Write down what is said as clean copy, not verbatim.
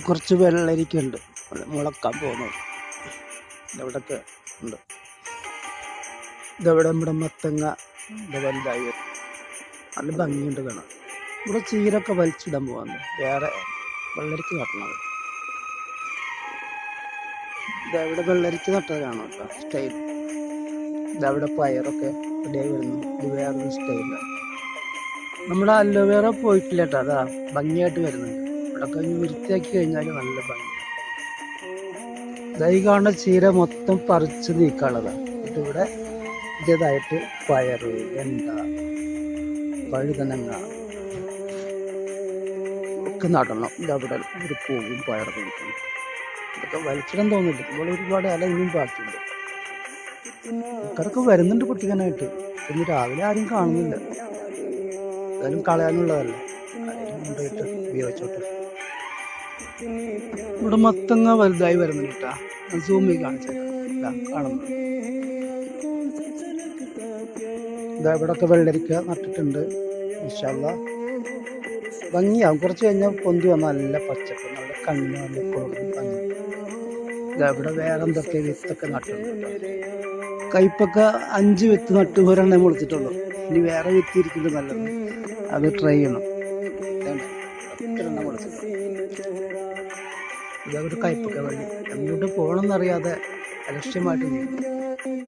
കുറച്ച് വെള്ളരിക്കുണ്ട് മുളക്കാൻ പോകുന്നത്. ഇതെവിടൊക്കെ ഉണ്ട്. ഇതെവിടെ നമ്മുടെ മത്തങ്ങ വലുതായി നല്ല ഭംഗിയുണ്ട് കാണാം. ഇവിടെ ചീരൊക്കെ വലിച്ചിടാൻ പോകുന്നു. വേറെ വെള്ളരിക്ക് നട്ടണത്. ഇതെവിടെ വെള്ളരിക്ക് നട്ടതാണ് കേട്ടോ സ്റ്റൈൽ. ഇതവിടെ പയറൊക്കെ റെഡിയായി വരുന്നു. ഇത് വേറൊരു സ്റ്റൈലാണ്. നമ്മുടെ അലോവേറ പോയിട്ടില്ല കേട്ടോ. അതാ ഭംഗിയായിട്ട് വരുന്നുണ്ട്. ഇവിടൊക്കെ വൃത്തിയാക്കി കഴിഞ്ഞാൽ നല്ല ഭംഗി. ഇതായി കാണുന്ന ചീര മൊത്തം പറിച്ച് നീക്കാനുള്ളതാണ്. ഇവിടെ ഇതായിട്ട് പയറ്, വെണ്ട, വഴുതനങ്ങ ഒക്കെ നടണം. ഇതവിടെ ഒരു പൂവും പയറൊക്കെ കിട്ടുന്നു. ഇതൊക്കെ വലിച്ചിടാൻ തോന്നില്ല. ഇവിടെ ഒരുപാട് ഇല ഇനിയും ബാക്കിയുണ്ട്. ഇക്കടൊക്കെ വരുന്നുണ്ട് പൊട്ടിക്കാനായിട്ട്. ഇന്ന് രാവിലെ ആരും കാണുന്നില്ല. എന്തായാലും കളയാനുള്ളതല്ലേ, കൊണ്ടുപോയിട്ട് ഉപയോഗിച്ചോട്ടെ. ഇവിടെ മത്തങ്ങ വലുതായി വരുന്നുണ്ട് കേട്ടാ. സൂമി കാണിച്ചേക്കാം. കാണുന്നു. ഇതാ ഇവിടൊക്കെ വെള്ളരിക്ക നട്ടിട്ടുണ്ട്. ഇൻഷാ അല്ലാഹ് ഭംഗിയാവും. കുറച്ച് കഴിഞ്ഞാൽ പൊന്തി വന്നാൽ നല്ല പച്ചപ്പ്, നല്ല കണ്ണിന് നല്ല കുളിർന്ന ഭംഗി. ഇതാ ഇവിടെ വേറെ എന്തൊക്കെ വിത്തൊക്കെ നട്ടിട്ടുണ്ട്. കയ്പക്ക 5 വിത്ത് നട്ട് ഒരെണ്ണം മുളിച്ചിട്ടുള്ളൂ. ഇനി വേറെ വിത്ത് ഇരിക്കുന്നത് നല്ലത്, അത് ട്രൈ ചെയ്യണം. ഇതവിടെ കയ്പക്ക വഴി എങ്ങോട്ട് പോകണമെന്നറിയാതെ അലക്ഷ്യമായിട്ട്